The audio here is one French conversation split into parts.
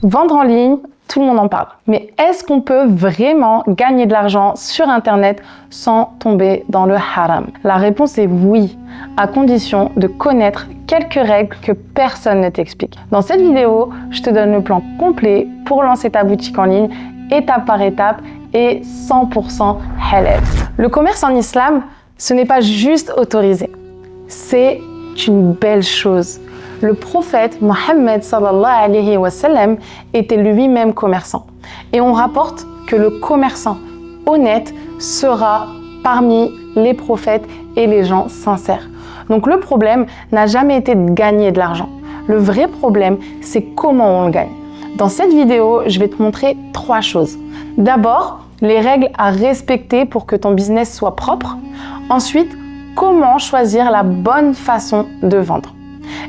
Vendre en ligne, tout le monde en parle. Mais est-ce qu'on peut vraiment gagner de l'argent sur Internet sans tomber dans le haram? La réponse est oui, à condition de connaître quelques règles que personne ne t'explique. Dans cette vidéo, je te donne le plan complet pour lancer ta boutique en ligne, étape par étape et 100% halal. Le commerce en islam, ce n'est pas juste autorisé, c'est une belle chose. Le prophète Mohammed sallallahu alayhi wa sallam était lui-même commerçant. Et on rapporte que le commerçant honnête sera parmi les prophètes et les gens sincères. Donc le problème n'a jamais été de gagner de l'argent. Le vrai problème, c'est comment on le gagne. Dans cette vidéo, je vais te montrer 3 choses. D'abord, les règles à respecter pour que ton business soit propre. Ensuite, comment choisir la bonne façon de vendre.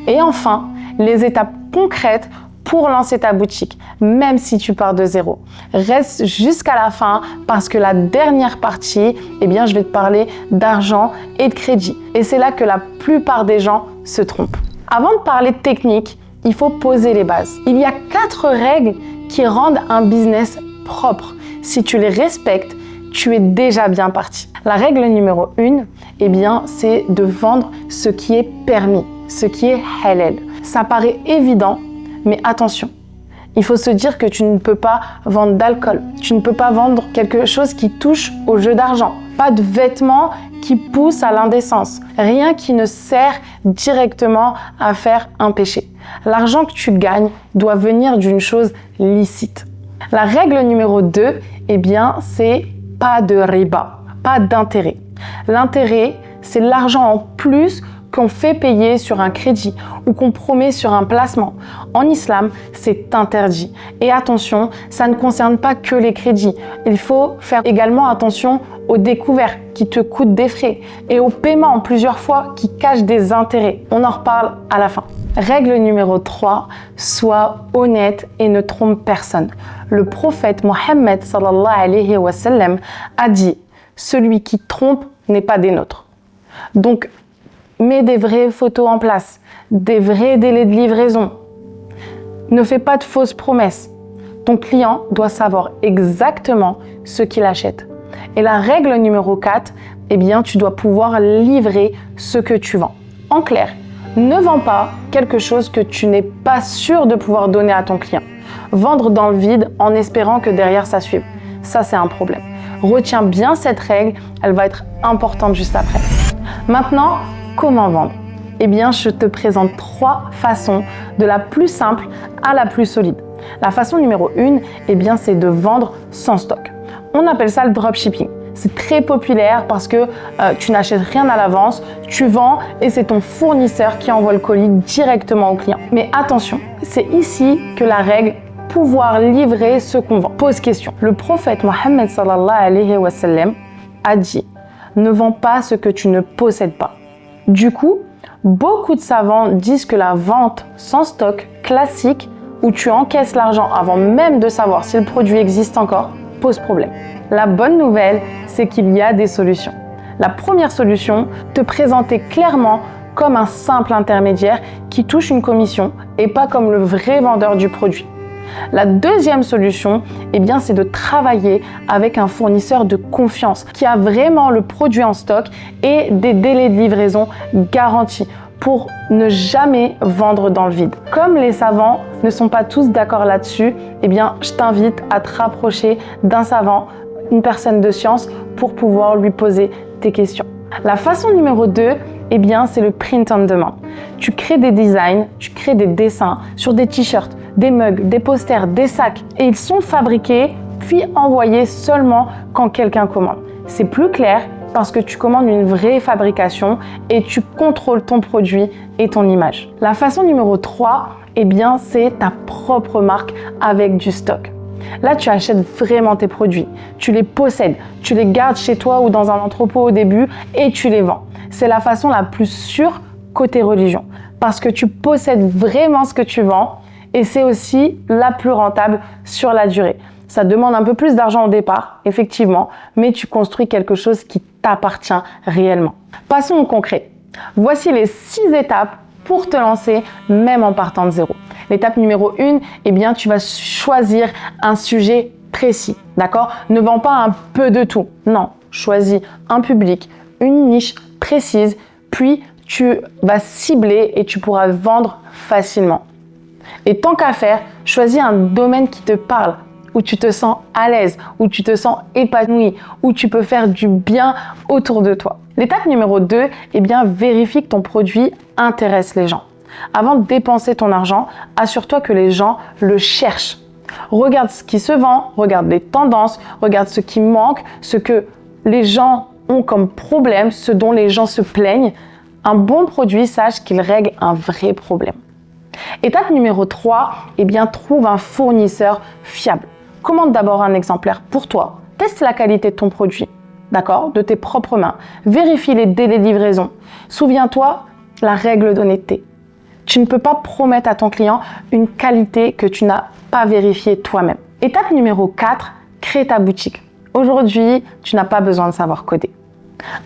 Et enfin, les étapes concrètes pour lancer ta boutique, même si tu pars de zéro. Reste jusqu'à la fin parce que la dernière partie, je vais te parler d'argent et de crédit. Et c'est là que la plupart des gens se trompent. Avant de parler de technique, il faut poser les bases. Il y a 4 règles qui rendent un business propre. Si tu les respectes, tu es déjà bien parti. La règle numéro 1, c'est de vendre ce qui est permis, ce qui est halal. Ça paraît évident, mais attention. Il faut se dire que tu ne peux pas vendre d'alcool. Tu ne peux pas vendre quelque chose qui touche au jeu d'argent. Pas de vêtements qui poussent à l'indécence. Rien qui ne sert directement à faire un péché. L'argent que tu gagnes doit venir d'une chose licite. La règle numéro 2, c'est pas de riba, pas d'intérêt. L'intérêt, c'est l'argent en plus qu'on fait payer sur un crédit ou qu'on promet sur un placement. En islam, c'est interdit. Et attention, ça ne concerne pas que les crédits. Il faut faire également attention aux découvertes qui te coûtent des frais et aux paiements plusieurs fois qui cachent des intérêts. On en reparle à la fin. Règle numéro 3, sois honnête et ne trompe personne. Le prophète Mohammed sallallahu alayhi wa sallam a dit « Celui qui trompe n'est pas des nôtres ». Donc, mets des vraies photos en place, des vrais délais de livraison. Ne fais pas de fausses promesses. Ton client doit savoir exactement ce qu'il achète. Et la règle numéro 4, tu dois pouvoir livrer ce que tu vends. En clair, ne vends pas quelque chose que tu n'es pas sûr de pouvoir donner à ton client. Vendre dans le vide en espérant que derrière ça suive. Ça, c'est un problème. Retiens bien cette règle, elle va être importante juste après. Maintenant, comment vendre? Je te présente 3 façons, de la plus simple à la plus solide. La façon numéro 1, c'est de vendre sans stock. On appelle ça le dropshipping. C'est très populaire parce que tu n'achètes rien à l'avance, tu vends et c'est ton fournisseur qui envoie le colis directement au client. Mais attention, c'est ici que la règle pouvoir livrer ce qu'on vend pose question. Le prophète Mohammed sallallahu alayhi wa sallam a dit « Ne vends pas ce que tu ne possèdes pas ». Du coup, beaucoup de savants disent que la vente sans stock classique, où tu encaisses l'argent avant même de savoir si le produit existe encore, pose problème. La bonne nouvelle, c'est qu'il y a des solutions. La première solution, te présenter clairement comme un simple intermédiaire qui touche une commission et pas comme le vrai vendeur du produit. La deuxième solution, c'est de travailler avec un fournisseur de confiance qui a vraiment le produit en stock et des délais de livraison garantis pour ne jamais vendre dans le vide. Comme les savants ne sont pas tous d'accord là-dessus, je t'invite à te rapprocher d'un savant, une personne de science pour pouvoir lui poser tes questions. La façon numéro 2, c'est le print on demand. Tu crées des designs, tu crées des dessins sur des t-shirts, des mugs, des posters, des sacs et ils sont fabriqués puis envoyés seulement quand quelqu'un commande. C'est plus clair parce que tu commandes une vraie fabrication et tu contrôles ton produit et ton image. La façon numéro 3, c'est ta propre marque avec du stock. Là, tu achètes vraiment tes produits, tu les possèdes, tu les gardes chez toi ou dans un entrepôt au début et tu les vends. C'est la façon la plus sûre côté religion parce que tu possèdes vraiment ce que tu vends et c'est aussi la plus rentable sur la durée. Ça demande un peu plus d'argent au départ, effectivement, mais tu construis quelque chose qui t'appartient réellement. Passons au concret. Voici les 6 étapes pour te lancer, même en partant de zéro. L'étape numéro 1, eh bien, tu vas choisir un sujet précis, d'accord? Ne vends pas un peu de tout. Non, choisis un public, une niche précise, puis tu vas cibler et tu pourras vendre facilement. Et tant qu'à faire, choisis un domaine qui te parle, où tu te sens à l'aise, où tu te sens épanoui, où tu peux faire du bien autour de toi. L'étape numéro 2, eh bien, vérifie que ton produit intéresse les gens. Avant de dépenser ton argent, assure-toi que les gens le cherchent. Regarde ce qui se vend, regarde les tendances, regarde ce qui manque, ce que les gens ont comme problème, ce dont les gens se plaignent. Un bon produit, sache qu'il règle un vrai problème. Étape numéro 3, eh bien, trouve un fournisseur fiable. Commande d'abord un exemplaire pour toi. Teste la qualité de ton produit, d'accord, de tes propres mains. Vérifie les délais de livraison. Souviens-toi, la règle d'honnêteté. Tu ne peux pas promettre à ton client une qualité que tu n'as pas vérifiée toi-même. Étape numéro 4, crée ta boutique. Aujourd'hui, tu n'as pas besoin de savoir coder.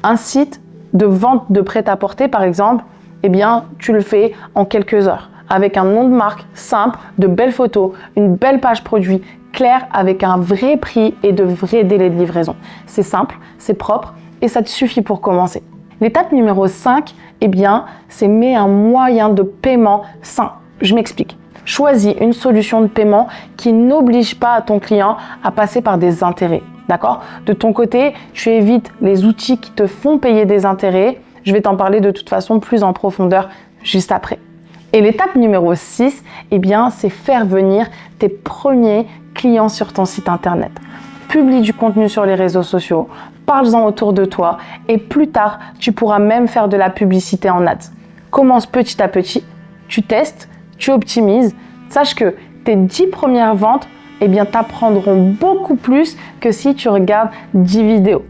Un site de vente de prêt-à-porter, par exemple, eh bien, tu le fais en quelques heures, avec un nom de marque simple, de belles photos, une belle page produit claire avec un vrai prix et de vrais délais de livraison. C'est simple, c'est propre et ça te suffit pour commencer. L'étape numéro 5, eh bien, c'est mets un moyen de paiement sain. Je m'explique. Choisis une solution de paiement qui n'oblige pas ton client à passer par des intérêts. D'accord? De ton côté, tu évites les outils qui te font payer des intérêts. Je vais t'en parler de toute façon plus en profondeur juste après. Et l'étape numéro 6, eh bien, c'est faire venir tes premiers clients sur ton site internet. Publie du contenu sur les réseaux sociaux, parle-en autour de toi et plus tard, tu pourras même faire de la publicité en ads. Commence petit à petit, tu testes, tu optimises. Sache que tes 10 premières ventes, eh bien, t'apprendront beaucoup plus que si tu regardes 10 vidéos.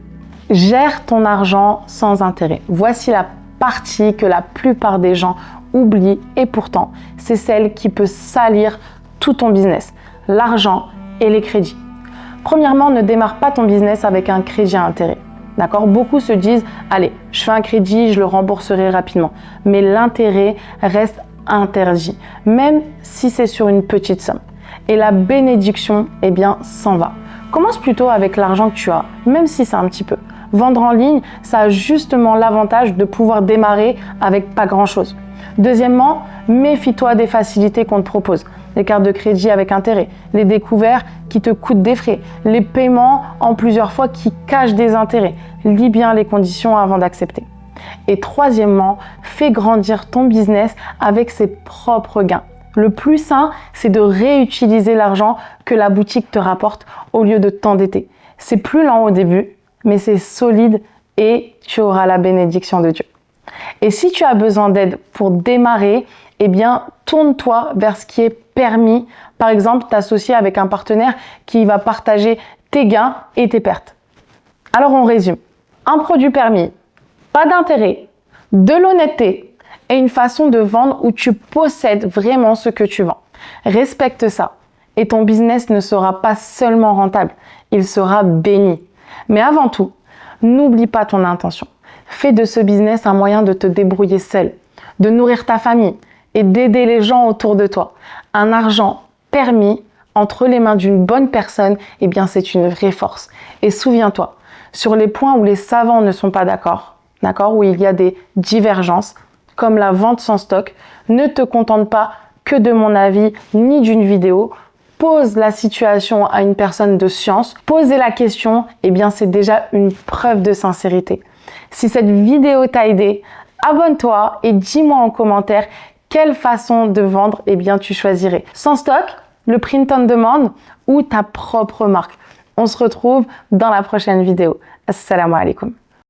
Gère ton argent sans intérêt. Voici la partie que la plupart des gens oublient et pourtant, c'est celle qui peut salir tout ton business. L'argent et les crédits. Premièrement, ne démarre pas ton business avec un crédit à intérêt. D'accord? Beaucoup se disent, allez, je fais un crédit, je le rembourserai rapidement. Mais l'intérêt reste interdit, même si c'est sur une petite somme. Et la bénédiction, eh bien, s'en va. Commence plutôt avec l'argent que tu as, même si c'est un petit peu. Vendre en ligne, ça a justement l'avantage de pouvoir démarrer avec pas grand-chose. Deuxièmement, méfie-toi des facilités qu'on te propose. Les cartes de crédit avec intérêt, les découverts qui te coûtent des frais, les paiements en plusieurs fois qui cachent des intérêts. Lis bien les conditions avant d'accepter. Et troisièmement, fais grandir ton business avec ses propres gains. Le plus sain, c'est de réutiliser l'argent que la boutique te rapporte au lieu de t'endetter. C'est plus lent au début, mais c'est solide et tu auras la bénédiction de Dieu. Et si tu as besoin d'aide pour démarrer, eh bien, tourne-toi vers ce qui est permis. Par exemple, t'associer avec un partenaire qui va partager tes gains et tes pertes. Alors, on résume. Un produit permis, pas d'intérêt, de l'honnêteté et une façon de vendre où tu possèdes vraiment ce que tu vends. Respecte ça et ton business ne sera pas seulement rentable, il sera béni. Mais avant tout, n'oublie pas ton intention. Fais de ce business un moyen de te débrouiller seul, de nourrir ta famille et d'aider les gens autour de toi. Un argent permis entre les mains d'une bonne personne, eh bien c'est une vraie force. Et souviens-toi, sur les points où les savants ne sont pas d'accord, où il y a des divergences, comme la vente sans stock, ne te contente pas que de mon avis ni d'une vidéo. Pose la situation à une personne de science. Poser la question, eh bien c'est déjà une preuve de sincérité. Si cette vidéo t'a aidé, abonne-toi et dis-moi en commentaire quelle façon de vendre eh bien, tu choisirais. Sans stock, le print on demand ou ta propre marque. On se retrouve dans la prochaine vidéo. Assalamu alaikum.